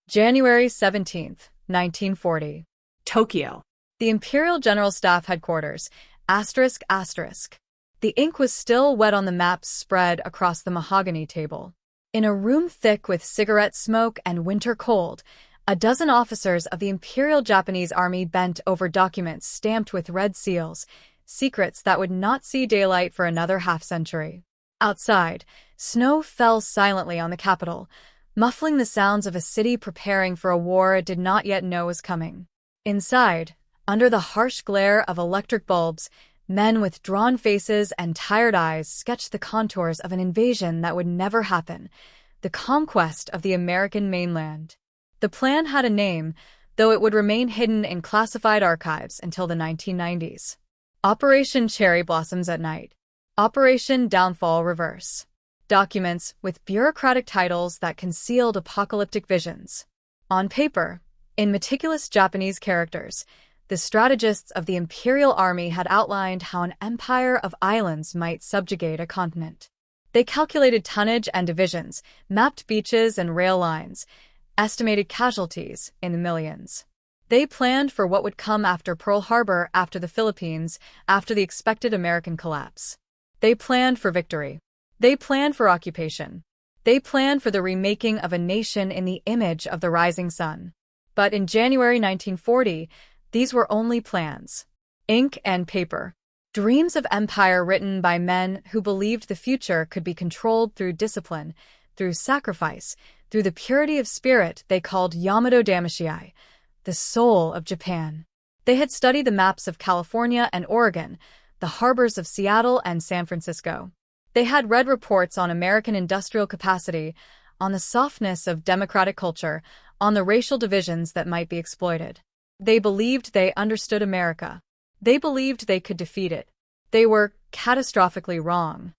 January 17th, 1940. Tokyo. The Imperial General Staff Headquarters, ****. The ink was still wet on the maps spread across the mahogany table. In a room thick with cigarette smoke and winter cold, a dozen officers of the Imperial Japanese Army bent over documents stamped with red seals, secrets that would not see daylight for another half-century. Outside, snow fell silently on the capital, muffling the sounds of a city preparing for a war it did not yet know was coming. Inside, under the harsh glare of electric bulbs, men with drawn faces and tired eyes sketched the contours of an invasion that would never happen, the conquest of the American mainland. The plan had a name, though it would remain hidden in classified archives until the 1990s. Operation Cherry Blossoms at Night. Operation Downfall Reverse. Documents with bureaucratic titles that concealed apocalyptic visions. On paper, in meticulous Japanese characters, the strategists of the Imperial Army had outlined how an empire of islands might subjugate a continent. They calculated tonnage and divisions, mapped beaches and rail lines, estimated casualties in the millions. They planned for what would come after Pearl Harbor, after the Philippines, after the expected American collapse. They planned for victory. They planned for occupation. They planned for the remaking of a nation in the image of the rising sun. But in January 1940, these were only plans. Ink and paper. Dreams of empire written by men who believed the future could be controlled through discipline, through sacrifice, through the purity of spirit they called Yamato Damashii, the soul of Japan. They had studied the maps of California and Oregon, the harbors of Seattle and San Francisco. They had read reports on American industrial capacity, on the softness of democratic culture, on the racial divisions that might be exploited. They believed they understood America. They believed they could defeat it. They were catastrophically wrong.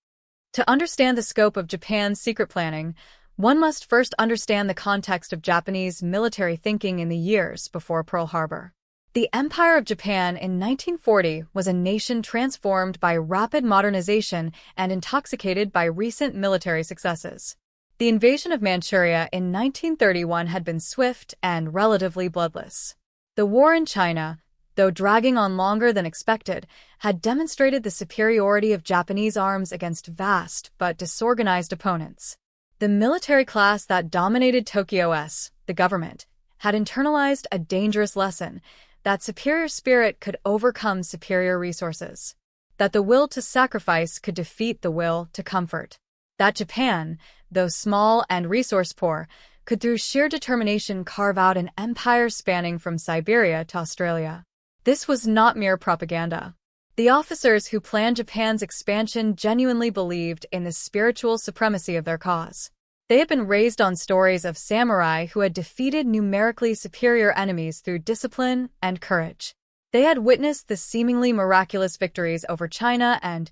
To understand the scope of Japan's secret planning, one must first understand the context of Japanese military thinking in the years before Pearl Harbor. The Empire of Japan in 1940 was a nation transformed by rapid modernization and intoxicated by recent military successes. The invasion of Manchuria in 1931 had been swift and relatively bloodless. The war in China, though dragging on longer than expected, had demonstrated the superiority of Japanese arms against vast but disorganized opponents. The military class that dominated Tokyo's, the government, had internalized a dangerous lesson: that superior spirit could overcome superior resources. That the will to sacrifice could defeat the will to comfort. That Japan, though small and resource-poor, could through sheer determination carve out an empire spanning from Siberia to Australia. This was not mere propaganda. The officers who planned Japan's expansion genuinely believed in the spiritual supremacy of their cause. They had been raised on stories of samurai who had defeated numerically superior enemies through discipline and courage. They had witnessed the seemingly miraculous victories over China and,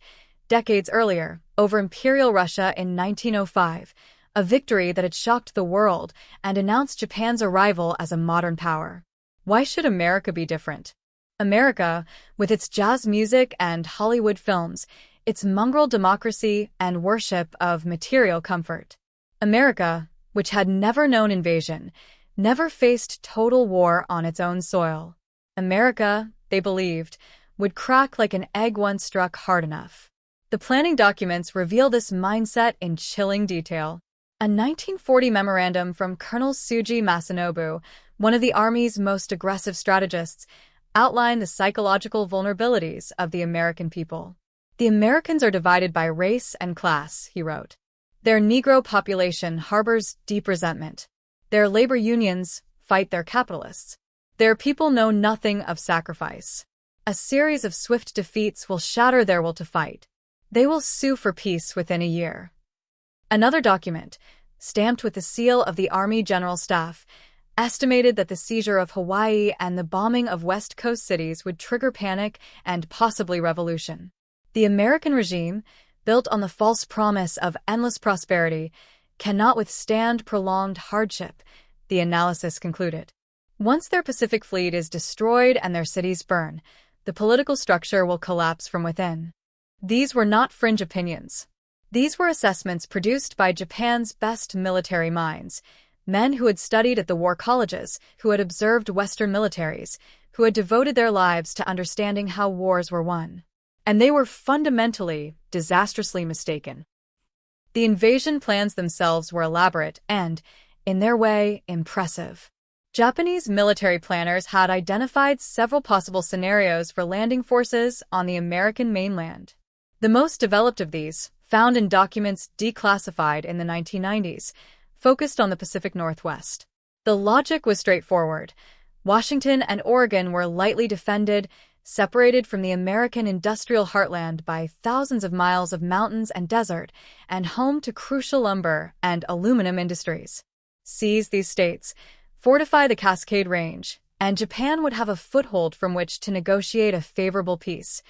decades earlier, over Imperial Russia in 1905, a victory that had shocked the world and announced Japan's arrival as a modern power. Why should America be different? America, with its jazz music and Hollywood films, its mongrel democracy and worship of material comfort. America, which had never known invasion, never faced total war on its own soil. America, they believed, would crack like an egg once struck hard enough. The planning documents reveal this mindset in chilling detail. A 1940 memorandum from Colonel Tsuji Masanobu, one of the Army's most aggressive strategists, outlined the psychological vulnerabilities of the American people. The Americans are divided by race and class, he wrote. Their Negro population harbors deep resentment. Their labor unions fight their capitalists. Their people know nothing of sacrifice. A series of swift defeats will shatter their will to fight. They will sue for peace within a year. Another document, stamped with the seal of the Army General Staff, estimated that the seizure of Hawaii and the bombing of West Coast cities would trigger panic and possibly revolution. The American regime, built on the false promise of endless prosperity, cannot withstand prolonged hardship, the analysis concluded. Once their Pacific Fleet is destroyed and their cities burn, the political structure will collapse from within. These were not fringe opinions. These were assessments produced by Japan's best military minds, Men who had studied at the war colleges, who had observed Western militaries, who had devoted their lives to understanding how wars were won. And they were fundamentally, disastrously mistaken. The invasion plans themselves were elaborate and, in their way, impressive. Japanese military planners had identified several possible scenarios for landing forces on the American mainland. The most developed of these, found in documents declassified in the 1990s, focused on the Pacific Northwest. The logic was straightforward. Washington and Oregon were lightly defended, separated from the American industrial heartland by thousands of miles of mountains and desert, and home to crucial lumber and aluminum industries. Seize these states, fortify the Cascade Range, and Japan would have a foothold from which to negotiate a favorable peace,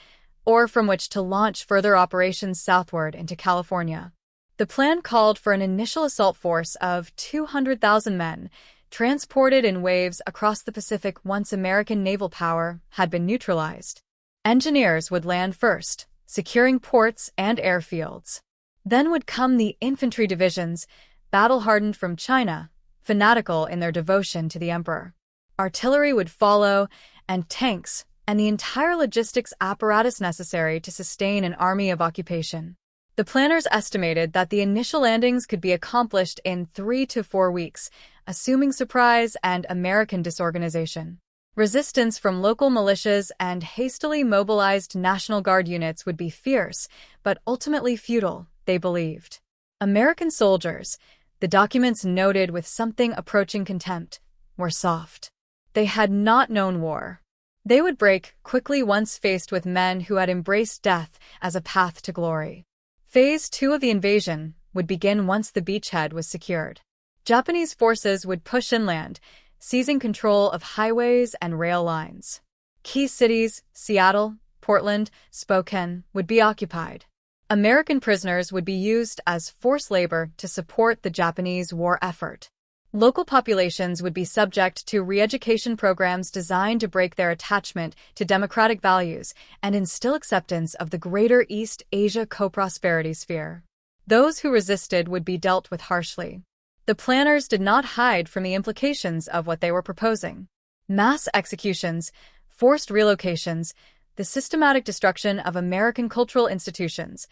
or from which to launch further operations southward into California. The plan called for an initial assault force of 200,000 men, transported in waves across the Pacific once American naval power had been neutralized. Engineers would land first, securing ports and airfields. Then would come the infantry divisions, battle-hardened from China, fanatical in their devotion to the emperor. Artillery would follow, and tanks, and the entire logistics apparatus necessary to sustain an army of occupation. The planners estimated that the initial landings could be accomplished in 3 to 4 weeks, assuming surprise and American disorganization. Resistance from local militias and hastily mobilized National Guard units would be fierce, but ultimately futile, they believed. American soldiers, the documents noted with something approaching contempt, were soft. They had not known war. They would break quickly once faced with men who had embraced death as a path to glory. Phase 2 of the invasion would begin once the beachhead was secured. Japanese forces would push inland, seizing control of highways and rail lines. Key cities, Seattle, Portland, Spokane, would be occupied. American prisoners would be used as forced labor to support the Japanese war effort. Local populations would be subject to re-education programs designed to break their attachment to democratic values and instill acceptance of the greater East Asia co-prosperity sphere. Those who resisted would be dealt with harshly. The planners did not hide from the implications of what they were proposing. Mass executions, forced relocations, the systematic destruction of American cultural institutions.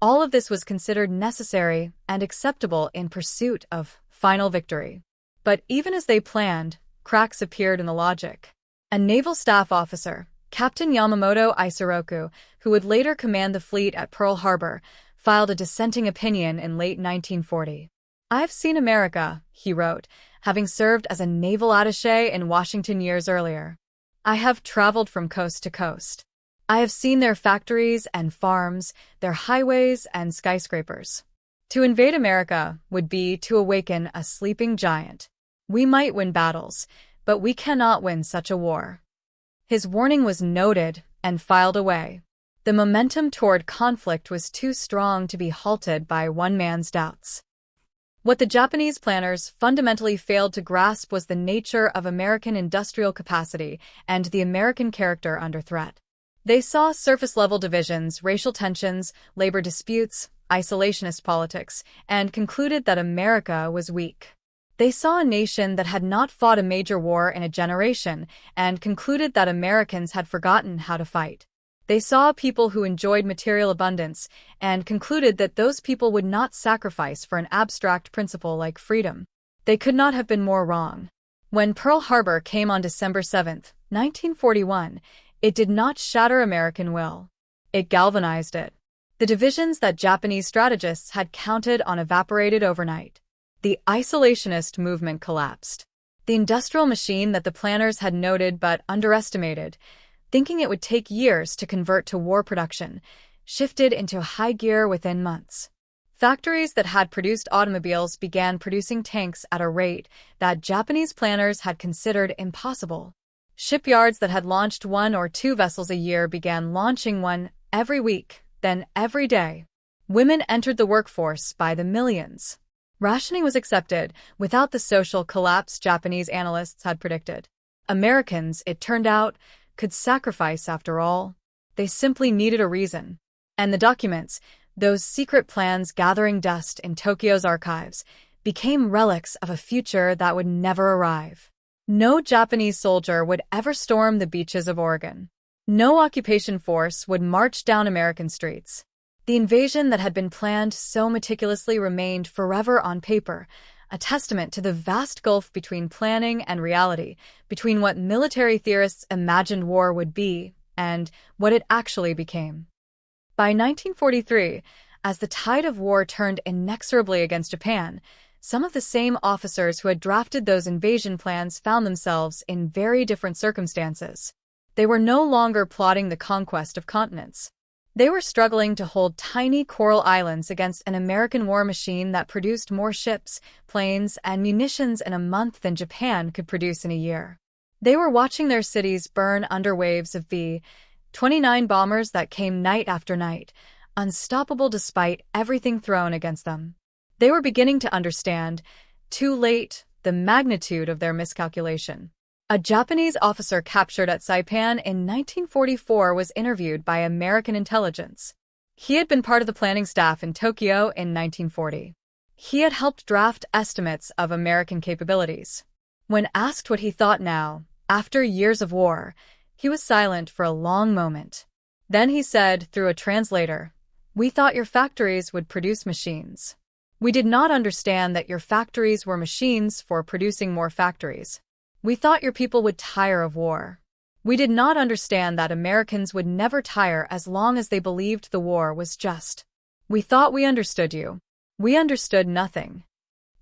All of this was considered necessary and acceptable in pursuit of final victory. But even as they planned, cracks appeared in the logic. A naval staff officer, Captain Yamamoto Isoroku, who would later command the fleet at Pearl Harbor, filed a dissenting opinion in late 1940. "I've seen America," he wrote, having served as a naval attaché in Washington years earlier. "I have traveled from coast to coast. I have seen their factories and farms, their highways and skyscrapers. To invade America would be to awaken a sleeping giant. We might win battles, but we cannot win such a war." His warning was noted and filed away. The momentum toward conflict was too strong to be halted by one man's doubts. What the Japanese planners fundamentally failed to grasp was the nature of American industrial capacity and the American character under threat. They saw surface-level divisions, racial tensions, labor disputes, isolationist politics, and concluded that America was weak. They saw a nation that had not fought a major war in a generation and concluded that Americans had forgotten how to fight. They saw people who enjoyed material abundance and concluded that those people would not sacrifice for an abstract principle like freedom. They could not have been more wrong. When Pearl Harbor came on December 7, 1941, it did not shatter American will. It galvanized it. The divisions that Japanese strategists had counted on evaporated overnight. The isolationist movement collapsed. The industrial machine that the planners had noted but underestimated, thinking it would take years to convert to war production, shifted into high gear within months. Factories that had produced automobiles began producing tanks at a rate that Japanese planners had considered impossible. Shipyards that had launched 1 or 2 vessels a year began launching one every week, then every day. Women entered the workforce by the millions. Rationing was accepted without the social collapse Japanese analysts had predicted. Americans, it turned out, could sacrifice after all. They simply needed a reason. And the documents, those secret plans gathering dust in Tokyo's archives, became relics of a future that would never arrive. No Japanese soldier would ever storm the beaches of Oregon. No occupation force would march down American streets. The invasion that had been planned so meticulously remained forever on paper, a testament to the vast gulf between planning and reality, between what military theorists imagined war would be and what it actually became. By 1943, as the tide of war turned inexorably against Japan, some of the same officers who had drafted those invasion plans found themselves in very different circumstances. They were no longer plotting the conquest of continents. They were struggling to hold tiny coral islands against an American war machine that produced more ships, planes, and munitions in a month than Japan could produce in a year. They were watching their cities burn under waves of B-29 bombers that came night after night, unstoppable despite everything thrown against them. They were beginning to understand, too late, the magnitude of their miscalculation. A Japanese officer captured at Saipan in 1944 was interviewed by American intelligence. He had been part of the planning staff in Tokyo in 1940. He had helped draft estimates of American capabilities. When asked what he thought now, after years of war, he was silent for a long moment. Then he said, through a translator, "We thought your factories would produce machines. We did not understand that your factories were machines for producing more factories. We thought your people would tire of war. We did not understand that Americans would never tire as long as they believed the war was just. We thought we understood you. We understood nothing."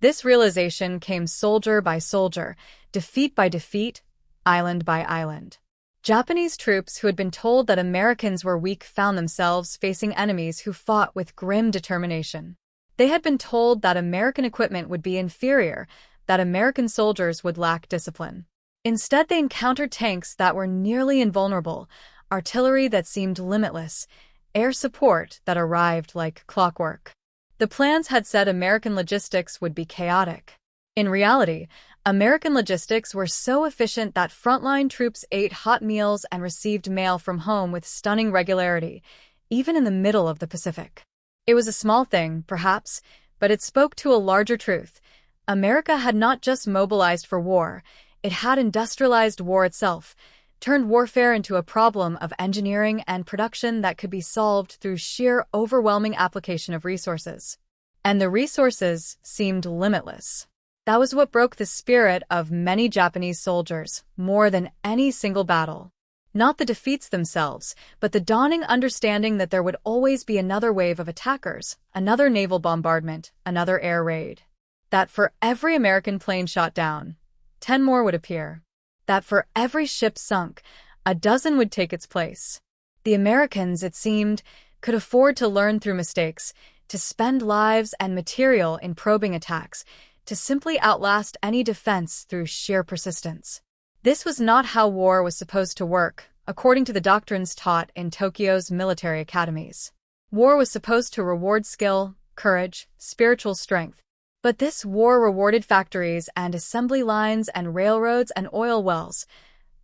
This realization came soldier by soldier, defeat by defeat, island by island. Japanese troops who had been told that Americans were weak found themselves facing enemies who fought with grim determination. They had been told that American equipment would be inferior, that American soldiers would lack discipline. Instead, they encountered tanks that were nearly invulnerable, artillery that seemed limitless, air support that arrived like clockwork. The plans had said American logistics would be chaotic. In reality, American logistics were so efficient that frontline troops ate hot meals and received mail from home with stunning regularity, even in the middle of the Pacific. It was a small thing, perhaps, but it spoke to a larger truth. America had not just mobilized for war, it had industrialized war itself, turned warfare into a problem of engineering and production that could be solved through sheer overwhelming application of resources. And the resources seemed limitless. That was what broke the spirit of many Japanese soldiers, more than any single battle. Not the defeats themselves, but the dawning understanding that there would always be another wave of attackers, another naval bombardment, another air raid. That for every American plane shot down, 10 more would appear. That for every ship sunk, a dozen would take its place. The Americans, it seemed, could afford to learn through mistakes, to spend lives and material in probing attacks, to simply outlast any defense through sheer persistence. This was not how war was supposed to work, according to the doctrines taught in Tokyo's military academies. War was supposed to reward skill, courage, spiritual strength. But this war rewarded factories and assembly lines and railroads and oil wells,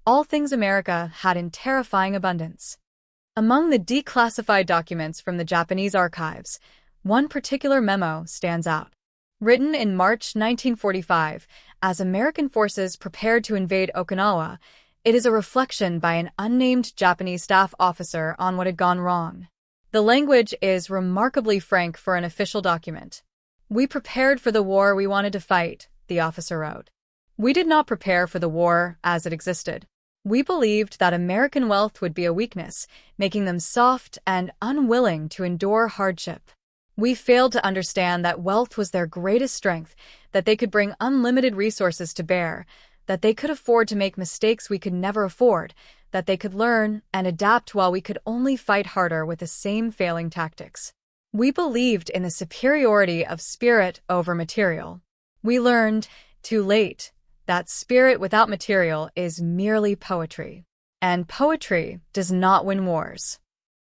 all things America had in terrifying abundance. Among the declassified documents from the Japanese archives, one particular memo stands out. Written in March 1945, as American forces prepared to invade Okinawa, it is a reflection by an unnamed Japanese staff officer on what had gone wrong. The language is remarkably frank for an official document. "We prepared for the war we wanted to fight," the officer wrote. "We did not prepare for the war as it existed. We believed that American wealth would be a weakness, making them soft and unwilling to endure hardship. We failed to understand that wealth was their greatest strength, that they could bring unlimited resources to bear, that they could afford to make mistakes we could never afford, that they could learn and adapt while we could only fight harder with the same failing tactics. We believed in the superiority of spirit over material. We learned, too late, that spirit without material is merely poetry. And poetry does not win wars."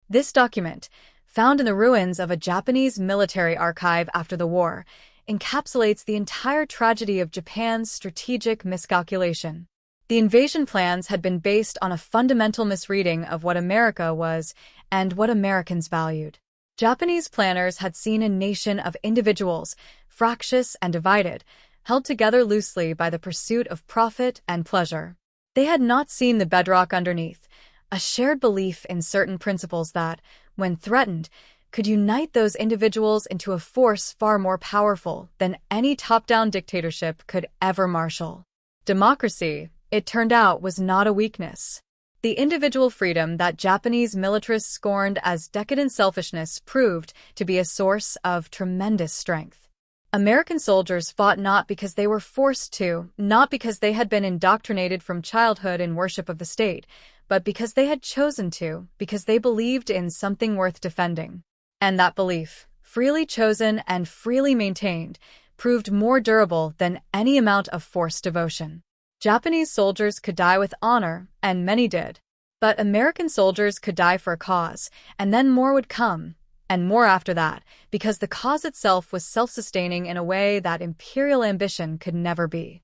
This document, found in the ruins of a Japanese military archive after the war, encapsulates the entire tragedy of Japan's strategic miscalculation. The invasion plans had been based on a fundamental misreading of what America was and what Americans valued. Japanese planners had seen a nation of individuals, fractious and divided, held together loosely by the pursuit of profit and pleasure. They had not seen the bedrock underneath, a shared belief in certain principles that, when threatened, could unite those individuals into a force far more powerful than any top-down dictatorship could ever marshal. Democracy, it turned out, was not a weakness. The individual freedom that Japanese militarists scorned as decadent selfishness proved to be a source of tremendous strength. American soldiers fought not because they were forced to, not because they had been indoctrinated from childhood in worship of the state, but because they had chosen to, because they believed in something worth defending. And that belief, freely chosen and freely maintained, proved more durable than any amount of forced devotion. Japanese soldiers could die with honor, and many did. But American soldiers could die for a cause, and then more would come, and more after that, because the cause itself was self-sustaining in a way that imperial ambition could never be.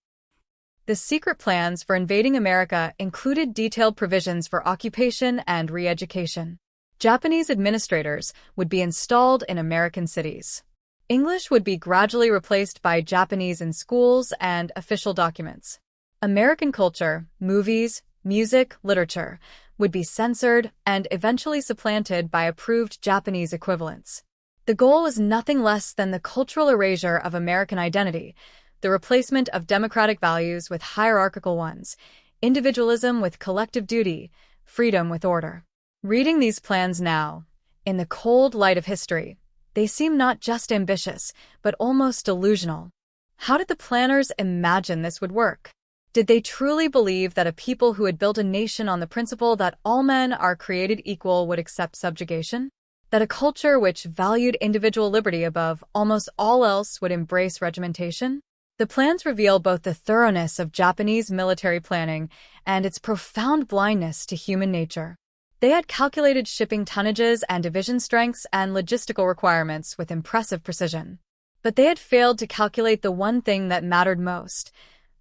The secret plans for invading America included detailed provisions for occupation and re-education. Japanese administrators would be installed in American cities. English would be gradually replaced by Japanese in schools and official documents. American culture, movies, music, literature, would be censored and eventually supplanted by approved Japanese equivalents. The goal was nothing less than the cultural erasure of American identity, the replacement of democratic values with hierarchical ones, individualism with collective duty, freedom with order. Reading these plans now, in the cold light of history, they seem not just ambitious, but almost delusional. How did the planners imagine this would work? Did they truly believe that a people who had built a nation on the principle that all men are created equal would accept subjugation? That a culture which valued individual liberty above almost all else would embrace regimentation? The plans reveal both the thoroughness of Japanese military planning and its profound blindness to human nature. They had calculated shipping tonnages and division strengths and logistical requirements with impressive precision. But they had failed to calculate the one thing that mattered most: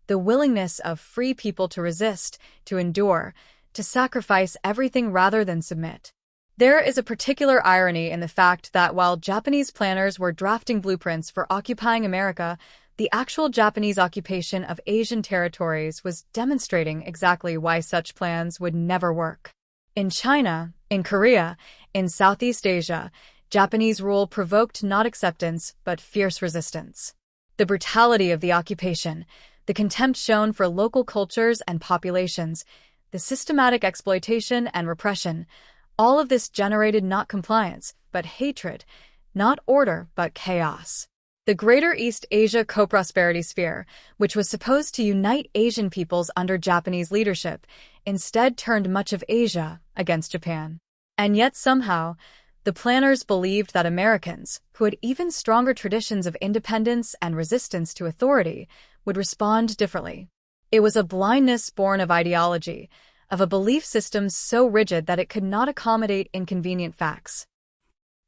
the willingness of free people to resist, to endure, to sacrifice everything rather than submit. There is a particular irony in the fact that while Japanese planners were drafting blueprints for occupying America, the actual Japanese occupation of Asian territories was demonstrating exactly why such plans would never work. In China, in Korea, in Southeast Asia, Japanese rule provoked not acceptance but fierce resistance. The brutality of the occupation, the contempt shown for local cultures and populations, the systematic exploitation and repression, all of this generated not compliance, but hatred, not order, but chaos. The Greater East Asia Co-Prosperity Sphere, which was supposed to unite Asian peoples under Japanese leadership, instead turned much of Asia against Japan. And yet somehow, the planners believed that Americans, who had even stronger traditions of independence and resistance to authority, would respond differently. It was a blindness born of ideology, of a belief system so rigid that it could not accommodate inconvenient facts.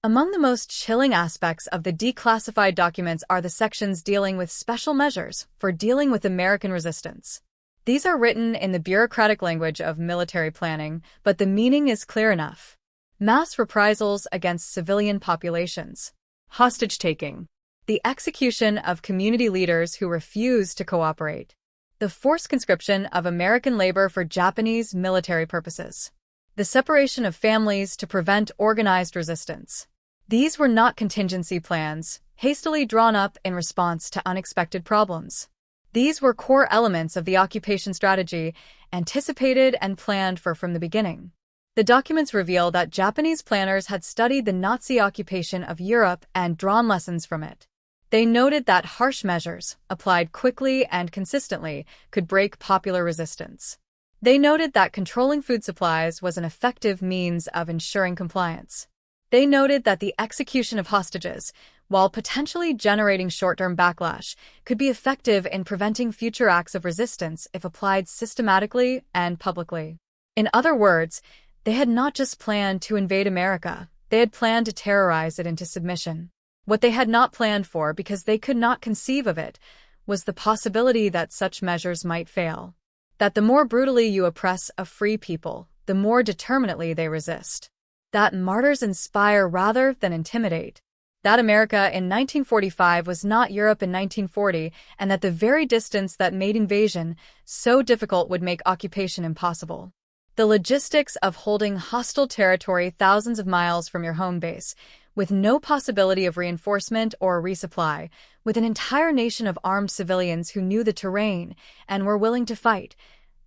Among the most chilling aspects of the declassified documents are the sections dealing with special measures for dealing with American resistance. These are written in the bureaucratic language of military planning, but the meaning is clear enough. Mass reprisals against civilian populations. Hostage-taking. The execution of community leaders who refuse to cooperate. The forced conscription of American labor for Japanese military purposes. The separation of families to prevent organized resistance. These were not contingency plans, hastily drawn up in response to unexpected problems. These were core elements of the occupation strategy, anticipated and planned for from the beginning. The documents reveal that Japanese planners had studied the Nazi occupation of Europe and drawn lessons from it. They noted that harsh measures, applied quickly and consistently, could break popular resistance. They noted that controlling food supplies was an effective means of ensuring compliance. They noted that the execution of hostages, while potentially generating short-term backlash, could be effective in preventing future acts of resistance if applied systematically and publicly. In other words, they had not just planned to invade America, they had planned to terrorize it into submission. What they had not planned for, because they could not conceive of it, was the possibility that such measures might fail. That the more brutally you oppress a free people, the more determinately they resist. that martyrs inspire rather than intimidate, that America in 1945 was not Europe in 1940, and that the very distance that made invasion so difficult would make occupation impossible. The logistics of holding hostile territory thousands of miles from your home base, with no possibility of reinforcement or resupply, with an entire nation of armed civilians who knew the terrain and were willing to fight.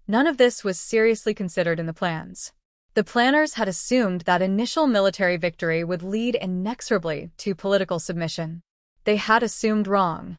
None of this was seriously considered in the plans. The planners had assumed that initial military victory would lead inexorably to political submission. They had assumed wrong.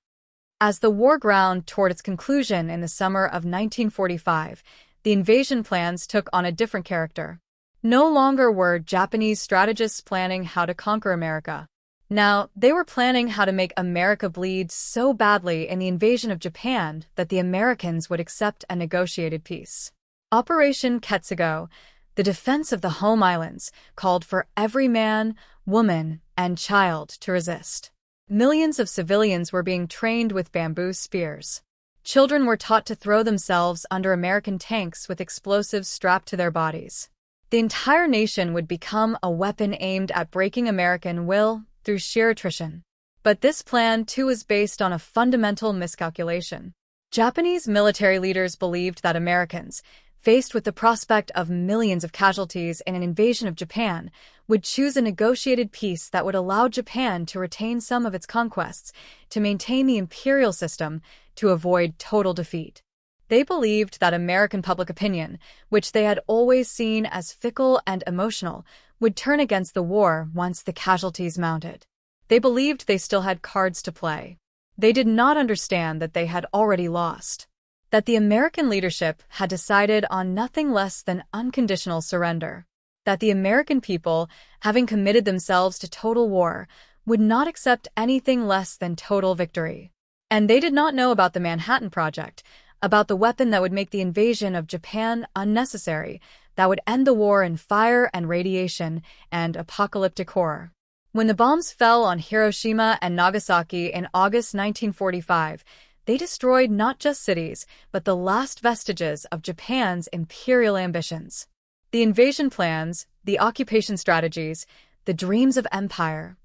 As the war ground toward its conclusion in the summer of 1945, the invasion plans took on a different character. No longer were Japanese strategists planning how to conquer America. Now, they were planning how to make America bleed so badly in the invasion of Japan that the Americans would accept a negotiated peace. Operation Ketsugo, the defense of the home islands, called for every man, woman, and child to resist. Millions of civilians were being trained with bamboo spears. Children were taught to throw themselves under American tanks with explosives strapped to their bodies. The entire nation would become a weapon aimed at breaking American will through sheer attrition. But this plan, too, was based on a fundamental miscalculation. Japanese military leaders believed that Americans, faced with the prospect of millions of casualties in an invasion of Japan, would choose a negotiated peace that would allow Japan to retain some of its conquests, to maintain the imperial system, to avoid total defeat. They believed that American public opinion, which they had always seen as fickle and emotional, would turn against the war once the casualties mounted. They believed they still had cards to play. They did not understand that they had already lost. That the American leadership had decided on nothing less than unconditional surrender. That the American people, having committed themselves to total war, would not accept anything less than total victory. And they did not know about the Manhattan Project, about the weapon that would make the invasion of Japan unnecessary, that would end the war in fire and radiation and apocalyptic horror. When the bombs fell on Hiroshima and Nagasaki in August 1945, they destroyed not just cities, but the last vestiges of Japan's imperial ambitions. The invasion plans, the occupation strategies, the dreams of empire,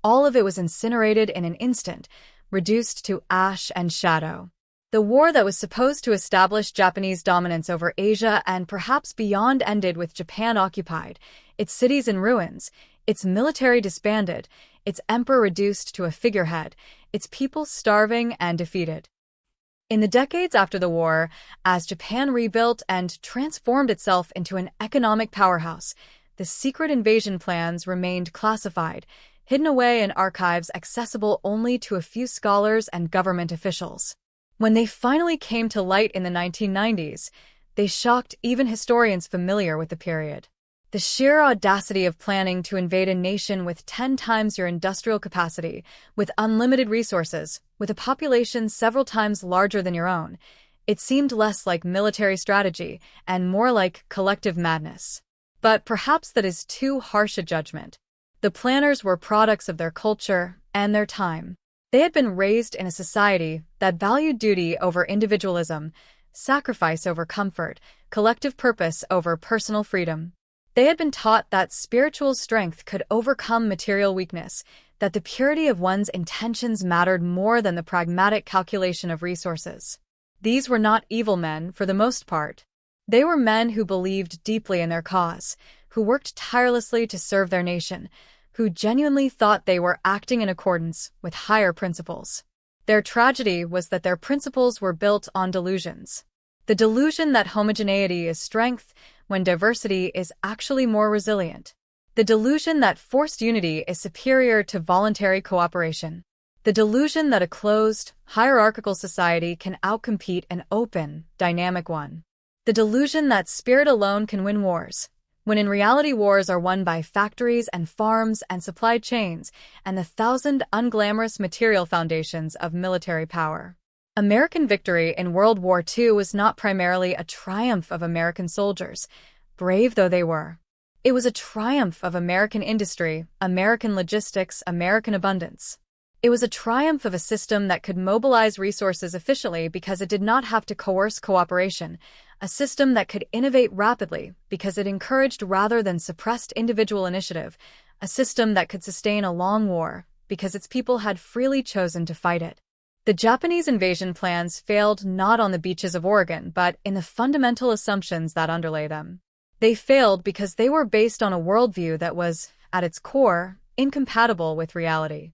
all of it was incinerated in an instant, reduced to ash and shadow. The war that was supposed to establish Japanese dominance over Asia and perhaps beyond ended with Japan occupied, its cities in ruins, its military disbanded, its emperor reduced to a figurehead, its people starving and defeated. In the decades after the war, as Japan rebuilt and transformed itself into an economic powerhouse, the secret invasion plans remained classified, hidden away in archives accessible only to a few scholars and government officials. When they finally came to light in the 1990s, they shocked even historians familiar with the period. The sheer audacity of planning to invade a nation with 10 times your industrial capacity, with unlimited resources, with a population several times larger than your own, it seemed less like military strategy and more like collective madness. But perhaps that is too harsh a judgment. The planners were products of their culture and their time. They had been raised in a society that valued duty over individualism, sacrifice over comfort, collective purpose over personal freedom. They had been taught that spiritual strength could overcome material weakness, that the purity of one's intentions mattered more than the pragmatic calculation of resources. These were not evil men, for the most part. They were men who believed deeply in their cause, who worked tirelessly to serve their nation, who genuinely thought they were acting in accordance with higher principles. Their tragedy was that their principles were built on delusions. The delusion that homogeneity is strength, when diversity is actually more resilient. The delusion that forced unity is superior to voluntary cooperation. The delusion that a closed, hierarchical society can outcompete an open, dynamic one. The delusion that spirit alone can win wars, when in reality wars are won by factories and farms and supply chains and the thousand unglamorous material foundations of military power. American victory in World War II was not primarily a triumph of American soldiers, brave though they were. It was a triumph of American industry, American logistics, American abundance. It was a triumph of a system that could mobilize resources efficiently because it did not have to coerce cooperation, a system that could innovate rapidly because it encouraged rather than suppressed individual initiative, a system that could sustain a long war because its people had freely chosen to fight it. The Japanese invasion plans failed not on the beaches of Oregon, but in the fundamental assumptions that underlay them. They failed because they were based on a worldview that was, at its core, incompatible with reality.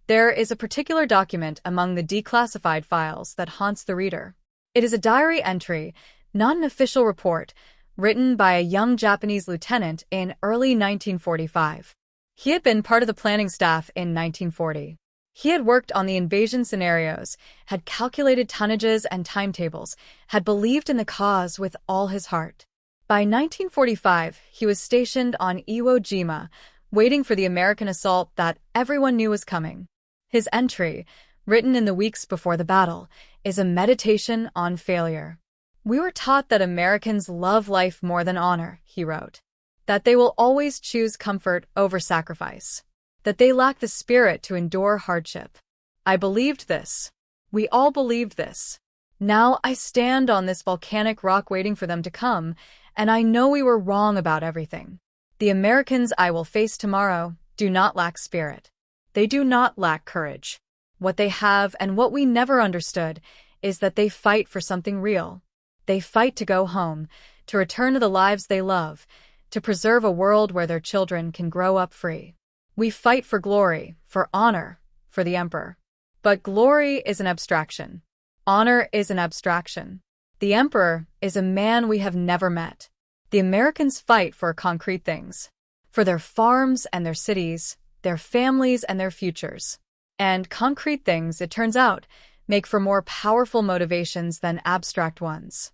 There is a particular document among the declassified files that haunts the reader. It is a diary entry, not an official report, written by a young Japanese lieutenant in early 1945. He had been part of the planning staff in 1940. He had worked on the invasion scenarios, had calculated tonnages and timetables, had believed in the cause with all his heart. By 1945, he was stationed on Iwo Jima, waiting for the American assault that everyone knew was coming. His entry, written in the weeks before the battle, is a meditation on failure. "We were taught that Americans love life more than honor," he wrote. "That they will always choose comfort over sacrifice. That they lack the spirit to endure hardship. I believed this. We all believed this. Now I stand on this volcanic rock waiting for them to come, and I know we were wrong about everything. The Americans I will face tomorrow do not lack spirit. They do not lack courage. What they have and what we never understood is that they fight for something real. They fight to go home, to return to the lives they love, to preserve a world where their children can grow up free. We fight for glory, for honor, for the emperor. But glory is an abstraction. Honor is an abstraction. The emperor is a man we have never met. The Americans fight for concrete things, for their farms and their cities, their families and their futures. And concrete things, it turns out, make for more powerful motivations than abstract ones."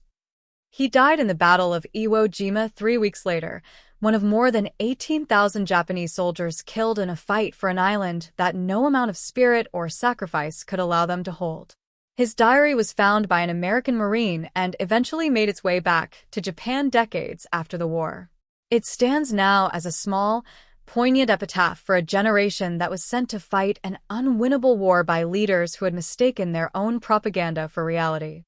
He died in the Battle of Iwo Jima 3 weeks later, one of more than 18,000 Japanese soldiers killed in a fight for an island that no amount of spirit or sacrifice could allow them to hold. His diary was found by an American Marine and eventually made its way back to Japan decades after the war. It stands now as a small, poignant epitaph for a generation that was sent to fight an unwinnable war by leaders who had mistaken their own propaganda for reality.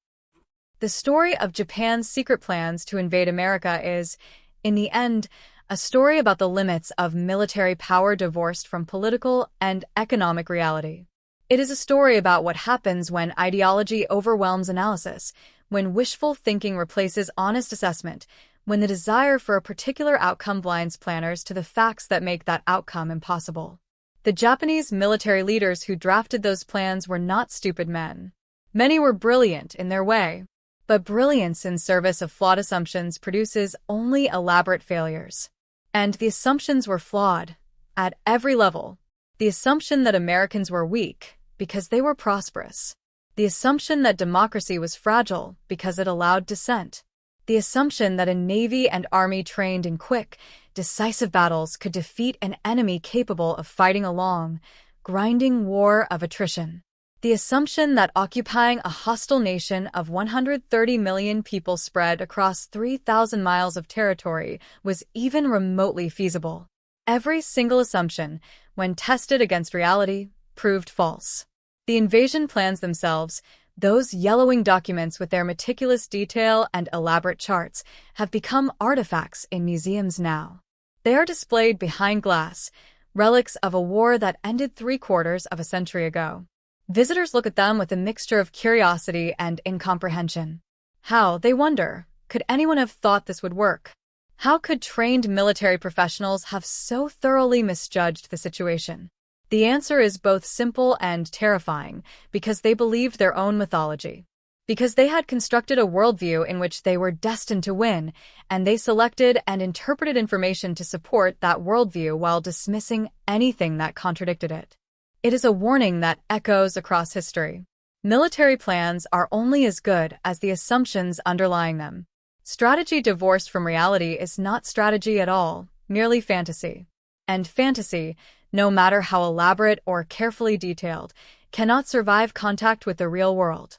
The story of Japan's secret plans to invade America is, in the end, a story about the limits of military power divorced from political and economic reality. It is a story about what happens when ideology overwhelms analysis, when wishful thinking replaces honest assessment, when the desire for a particular outcome blinds planners to the facts that make that outcome impossible. The Japanese military leaders who drafted those plans were not stupid men. Many were brilliant in their way. But brilliance in service of flawed assumptions produces only elaborate failures. And the assumptions were flawed, at every level. The assumption that Americans were weak because they were prosperous. The assumption that democracy was fragile because it allowed dissent. The assumption that a navy and army trained in quick, decisive battles could defeat an enemy capable of fighting a long, grinding war of attrition. The assumption that occupying a hostile nation of 130 million people spread across 3,000 miles of territory was even remotely feasible. Every single assumption, when tested against reality, proved false. The invasion plans themselves, those yellowing documents with their meticulous detail and elaborate charts, have become artifacts in museums now. They are displayed behind glass, relics of a war that ended 3/4 of a century ago. Visitors look at them with a mixture of curiosity and incomprehension. How, they wonder, could anyone have thought this would work? How could trained military professionals have so thoroughly misjudged the situation? The answer is both simple and terrifying, because they believed their own mythology. Because they had constructed a worldview in which they were destined to win, and they selected and interpreted information to support that worldview while dismissing anything that contradicted it. It is a warning that echoes across history. Military plans are only as good as the assumptions underlying them. Strategy divorced from reality is not strategy at all, merely fantasy. And fantasy, no matter how elaborate or carefully detailed, cannot survive contact with the real world.